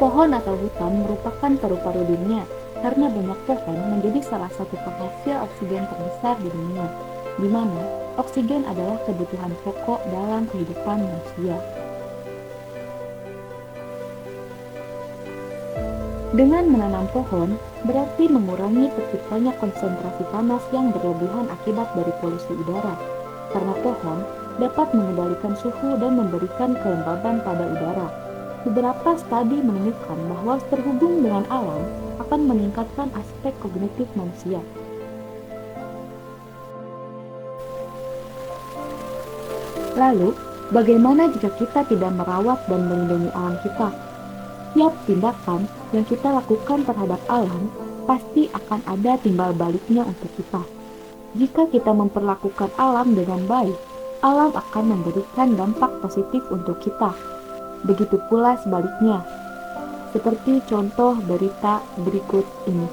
Pohon atau hutan merupakan paru-paru dunia karena banyak pohon menjadi salah satu penghasil oksigen terbesar di dunia, di mana oksigen adalah kebutuhan pokok dalam kehidupan manusia. Dengan menanam pohon, berarti mengurangi terciptanya konsentrasi panas yang berlebihan akibat dari polusi udara, karena pohon dapat mengendalikan suhu dan memberikan kelembaban pada udara. Beberapa studi menunjukkan bahwa terhubung dengan alam akan meningkatkan aspek kognitif manusia. Lalu, bagaimana jika kita tidak merawat dan melindungi alam kita? Setiap tindakan yang kita lakukan terhadap alam pasti akan ada timbal baliknya untuk kita. Jika kita memperlakukan alam dengan baik, alam akan memberikan dampak positif untuk kita. Begitu pula sebaliknya, seperti contoh berita berikut ini.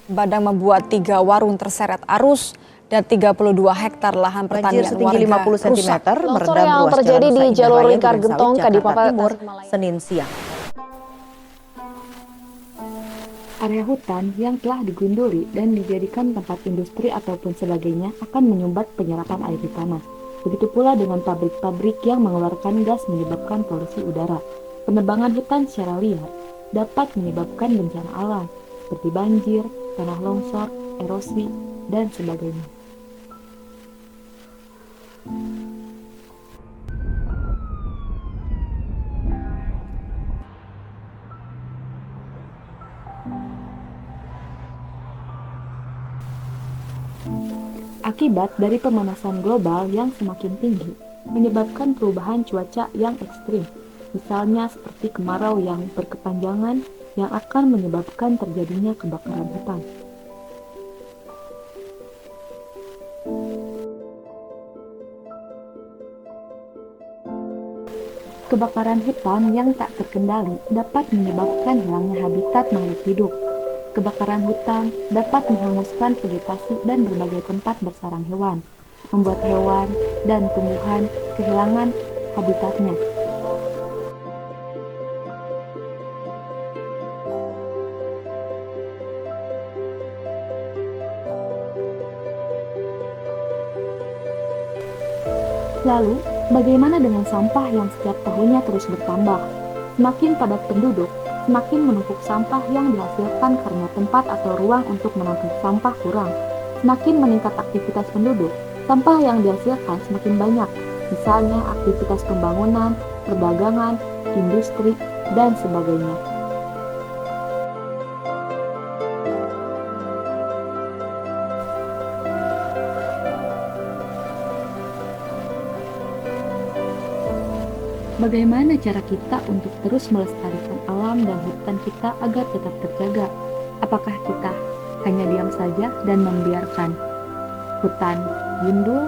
Badang membuat 3 warung terseret arus dan 32 hektar lahan pertanian Banjir setinggi warga 50 cm rusak. merendam ruas terjadi jalan di Said jalur Raya lingkar Duren Gentong, Sawit, Kadipaten Jakarta Timur, Tasikmalaya. Senin siang. Area hutan yang telah digunduli dan dijadikan tempat industri ataupun sebagainya akan menyumbat penyerapan air di tanah. Begitu pula dengan pabrik-pabrik yang mengeluarkan gas menyebabkan polusi udara. Penebangan hutan secara liar dapat menyebabkan bencana alam seperti banjir, tanah longsor, erosi, dan sebagainya. Akibat dari pemanasan global yang semakin tinggi, menyebabkan perubahan cuaca yang ekstrim, misalnya seperti kemarau yang berkepanjangan yang akan menyebabkan terjadinya kebakaran hutan. Kebakaran hutan yang tak terkendali dapat menyebabkan hilangnya habitat makhluk hidup. Kebakaran hutan dapat menghanguskan vegetasi dan berbagai tempat bersarang hewan, membuat hewan dan tumbuhan kehilangan habitatnya. Lalu, bagaimana dengan sampah yang setiap tahunnya terus bertambah? Semakin padat penduduk, semakin menumpuk sampah yang dihasilkan karena tempat atau ruang untuk menampung sampah kurang. Semakin meningkat aktivitas penduduk, sampah yang dihasilkan semakin banyak, misalnya aktivitas pembangunan, perdagangan, industri, dan sebagainya. Bagaimana cara kita untuk terus melestarikan alam dan hutan kita agar tetap terjaga? Apakah kita hanya diam saja dan membiarkan hutan gundul?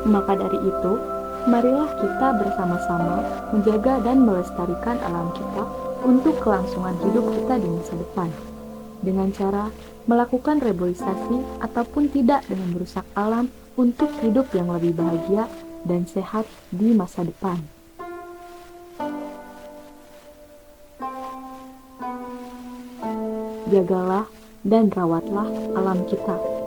Maka dari itu, marilah kita bersama-sama menjaga dan melestarikan alam kita untuk kelangsungan hidup kita di masa depan, dengan cara melakukan reboisasi ataupun tidak dengan merusak alam untuk hidup yang lebih bahagia dan sehat di masa depan. Jagalah dan rawatlah alam kita.